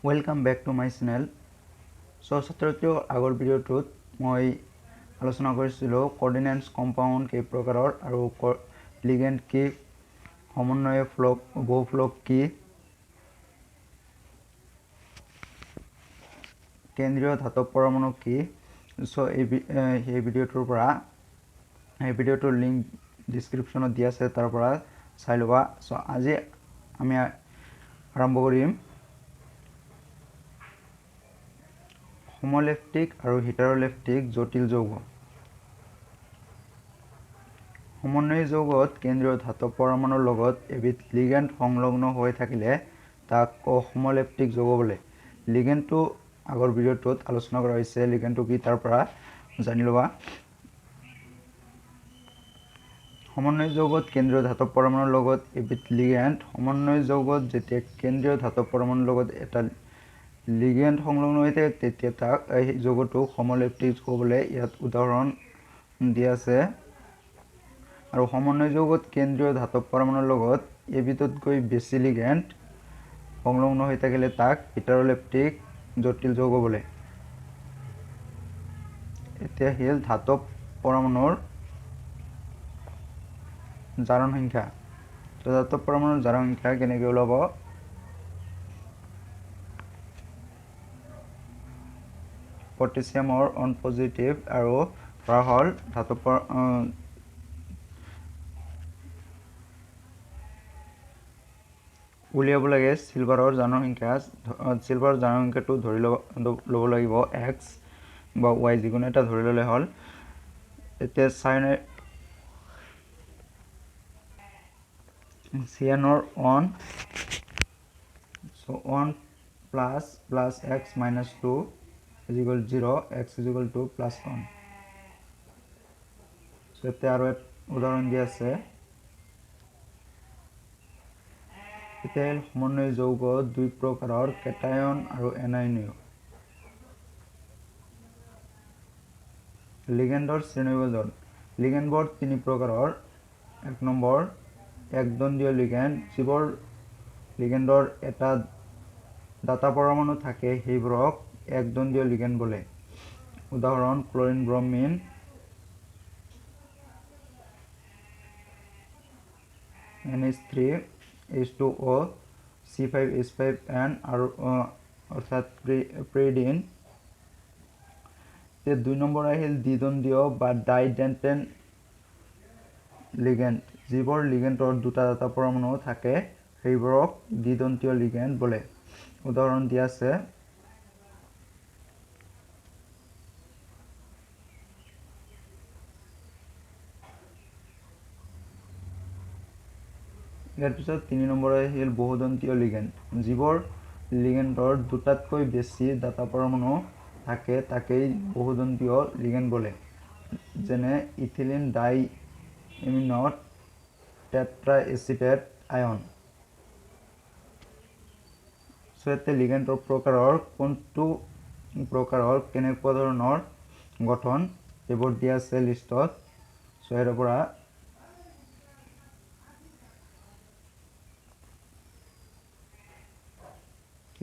Welcome back to my channel. So ছাত্ৰছাত্ৰীক আগৰ ভিডিঅ'টোত মই আলোচনা কৰিছিলোঁ কোঅৰ্ডিনেটছ কম্পাউণ্ড কেই প্ৰকাৰৰ আৰু লিগেণ্ড কি, সমন্বয় ফ্লক, বহুফলক কি, কেন্দ্ৰীয় ধাতৱ পৰমাণু কি। সো এই ভিডিঅ'টোৰ পৰা এই ভিডিঅ'টোৰ লিংক ডিছক্ৰিপশ্যনত দিয়া আছে, তাৰ পৰা চাই ল'বা। সো আজি আমি আৰম্ভ কৰিম homoleptic আৰু heteroleptic জটিল যৌগ। সমন্বয়ী যৌগত কেন্দ্ৰীয় ধাতৱ পৰমাণুৰ লগত এবিধ লিগেণ্ড সংলগ্ন হৈ থাকিলে তাক homoleptic যৌগ বোলে। লিগেণ্ডটো আগৰ ভিডিঅ'টোত আলোচনা কৰা হৈছে, লিগেণ্ডটো কি তাৰ পৰা জানি ল'বা। সমন্বয়ী যৌগত কেন্দ্ৰীয় ধাতৱ পৰমাণুৰ লগত এবিধ লিগেণ্ড। সমন্বয়ী যৌগত যেতিয়া কেন্দ্ৰীয় ধাতৱ পৰমাণুৰ লগত এটা লিগেণ্ড সংলগ্ন হৈ থাকে তেতিয়া তাক এই যৌগটো homoleptic যৌগ বোলে। ইয়াত উদাহৰণ দিয়া আছে। আৰু সমন্বয় যৌগত কেন্দ্ৰীয় ধাতৱ পৰমাণুৰ লগত এবিধতকৈ বেছি লিগেণ্ড সংলগ্ন হৈ থাকিলে তাক heteroleptic জটিল যৌগ বোলে। এতিয়া হ'ল ধাতৱ পৰমাণুৰ জাৰণ সংখ্যা। তো ধাতৱ পৰমাণুৰ জাৰণ সংখ্যা কেনেকৈ ওলাব? পটেছিয়ামৰ অন পজিটিভ আৰু ধৰা হ'ল ধাতৱ উলিয়াব লাগে চিলভাৰৰ জাৰণ সংখ্যা। চিলভাৰৰ জাৰণ সংখ্যাটো ধৰি ল'ব লাগিব x বা y, যিকোনো এটা ধৰি ল'লে হ'ল। এতিয়া চিয়ানৰ on, so 1 plus x minus 2 is equal to 0, x is equal to plus 1. So এতিয়া আৰু এক উদাহৰণ দিয়া আছে। এতিয়া সমন্বয় যৌগ দুই প্ৰকাৰৰ, কেটায়ন আৰু এনায়নীয়। লিগেণ্ডৰ শ্ৰেণীবিভাজন। লিগেণ্ডবোৰ তিনি প্ৰকাৰৰ। এক নম্বৰ একদণ্ডীয় লিগেণ্ড। যিবোৰ লিগেণ্ডৰ এটা দাতা পৰমাণু থাকে সেইবোৰক একদণ্ডীয় লিগেণ্ড বোলে। উদাহৰণ ক্লৰিন, ব্ৰমিন, NH3, H2O, C5H5N আৰু অৰ্থাৎ প্ৰেডিন। দুই নম্বৰ আহিল দ্বিদণ্ডীয় বা ডাইডেণ্টেন লিগেণ্ড। যিবোৰ লিগেণ্ডৰ দুটা দাতা পৰমাণু থাকে সেইবোৰক দ্বিদণ্ডীয় লিগেণ্ড বোলে। উদাহৰণ দিয়া আছে। ইয়াৰ পিছত তিনি নম্বৰ আহিল বহুদণ্ডীয় লিগেণ্ড। যিবোৰ লিগেণ্ডৰ দুটাতকৈ বেছি দাতা পৰমাণু থাকে তাকেই বহুদণ্ডীয় লিগেণ্ড বোলে। যেনে ইথিলিন ডাই এমিনত টেট্ৰা এচিটেট আয়ন। সো ইয়াতে লিগেণ্ডৰ প্ৰকাৰৰ কোনটো প্ৰকাৰৰ কেনেকুৱা ধৰণৰ গঠন এইবোৰ দিয়া আছে লিষ্টত। সো ইয়াৰ পৰা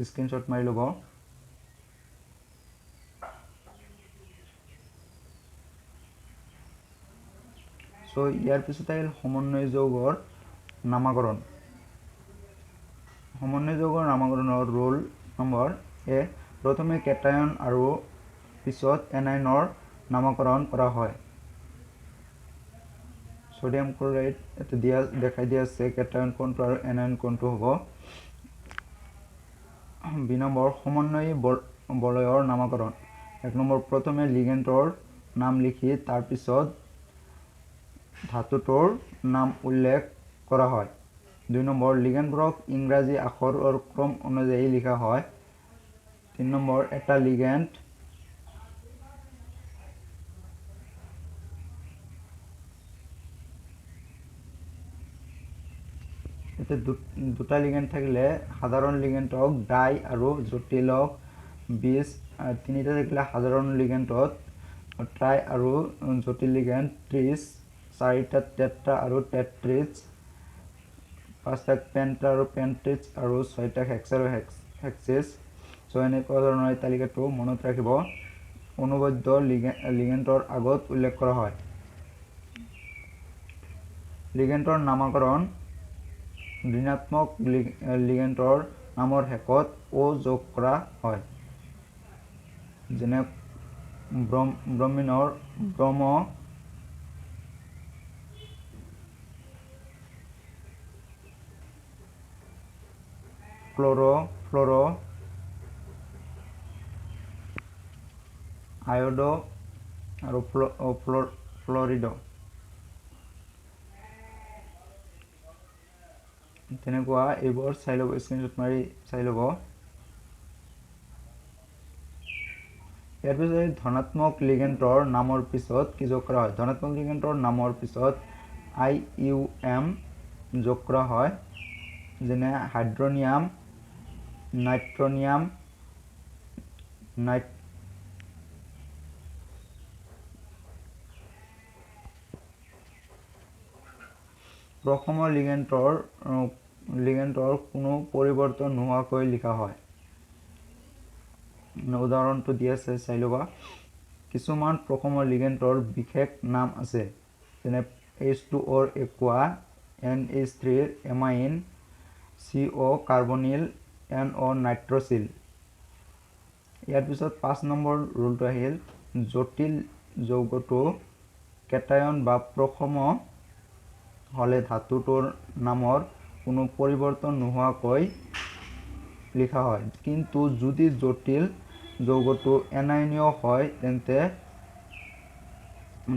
স্ক্ৰীনশ্বট মাৰি ল'ব। সো ইয়াৰ পিছত আহিল সমন্বয় যৌগৰ নামাকৰণ। সমন্বয় যৌগৰ নামাকৰণৰ ৰোল নম্বৰ এ, প্ৰথমে কেটায়ন আৰু পিছত এনায়নৰ নামাকৰণ কৰা হয়। সোডিয়াম ক্লৰাইড এটা দেখাই দিয়া আছে কেটায়ন কোনটো আৰু এনায়ন কোনটো হ'ব। বি নম্বৰ সমন্বয়ী বলয়ৰ নামাকৰণ। এক নম্বৰ প্ৰথমে লিগেণ্ডৰ নাম লিখি তাৰপিছত ধাতুটোৰ নাম উল্লেখ কৰা হয়। দুই নম্বৰ লিগেণ্ডবোৰক ইংৰাজী আখৰৰ ক্ৰম অনুযায়ী লিখা হয়। তিনি নম্বৰ এটা লিগেণ্ড দুটা লিগেণ্ড থাকিলে সাধাৰণ লিগেণ্ডক ডাই আৰু জটিলক বিশ, তিনিটা থাকিলে সাধাৰণ লিগেণ্ডত ট্ৰাই আৰু জটিল লিগেণ্ড 30, চাৰিটা টেট্ৰা আৰু টেট্ৰিজ, পাঁচটা পেণ্টা আৰু পেণ্ট্ৰিজ আৰু ছয়টা হেক্স আৰু হেক্সিছ, এনে প্ৰকাৰৰ তালিকাটো মনত ৰাখিব অনুবদ্ধ লিগেণ্ডৰ আগত উল্লেখ কৰা হয় লিগেণ্ডৰ নামকৰণ ঋণাত্মক লিগেণ্ডৰ নামৰ শেষত ও যোগ কৰা হয় যেনে ব্ৰমিনৰ ব্ৰম ফ্ল'ৰ আয়ড আৰু ফ্ল'ৰিড তেনেকুৱা এইবোৰ চাই ল'ব স্ক্ৰীনশ্বট মাৰি চাই ল'ব ইয়াৰ পিছত ধনাত্মক লিগেণ্ডৰ নামৰ পিছত কি যোগ কৰা হয় ধনাত্মক লিগেণ্ডৰ নামৰ পিছত IUM যোগ কৰা হয় যেনে হাইড্ৰনিয়াম নাইট্ৰনিয়াম প্ৰথম লিগেণ্ডৰ কোনো পৰিৱৰ্তন নোহোৱাকৈ লিখা হয় উদাহৰণটো দি আছে চাই ল'বা কিছুমান প্ৰথম লিগেণ্ডৰ বিশেষ নাম আছে যেনে H2O Aqua NH3 amine CO কাৰ্বনিল NO নাইট্ৰছিল ইয়াৰ পিছত 5 নম্বৰ ৰুলটো আহিল জটিল যৌগটো কেটায়ন বা প্ৰথম হলে ধাতুটোৰ নামৰ কোনো পৰিৱৰ্তন নোহোৱাকৈ লিখা হয় কিন্তু যদি জটিল যৌগটো এনায়নীয় হয় তেন্তে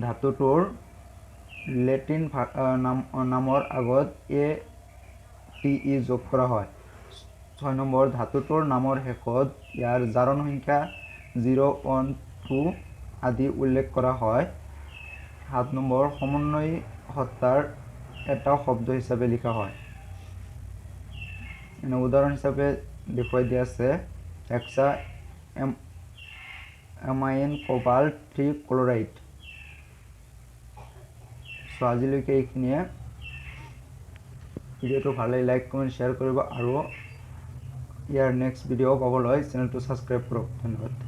ধাতুটোৰ লেটিন নামৰ আগত ATE যোগ কৰা হয় 6 নম্বৰ ধাতুটোৰ নামৰ শেষত ইয়াৰ জাৰণ সংখ্যা 0 1 2 আদি উল্লেখ কৰা হয় 7 নম্বৰ সমন্বয় সত্তাৰ এটা শব্দ হিচাপে লিখা হয় এনে উদাহৰণ হিচাপে দেখুৱাই দিয়া আছে হেক্সা এমাইন কোবাল্ট 3 ক্লোৰাইড সো আজিলৈকে এইখিনিয়ে ভিডিঅ'টো ভাল লাগিলে লাইক কমেণ্ট শ্বেয়াৰ কৰিব আৰু ইয়াৰ নেক্সট ভিডিঅ' পাবলৈ চেনেলটো ছাবস্ক্ৰাইব কৰক ধন্যবাদ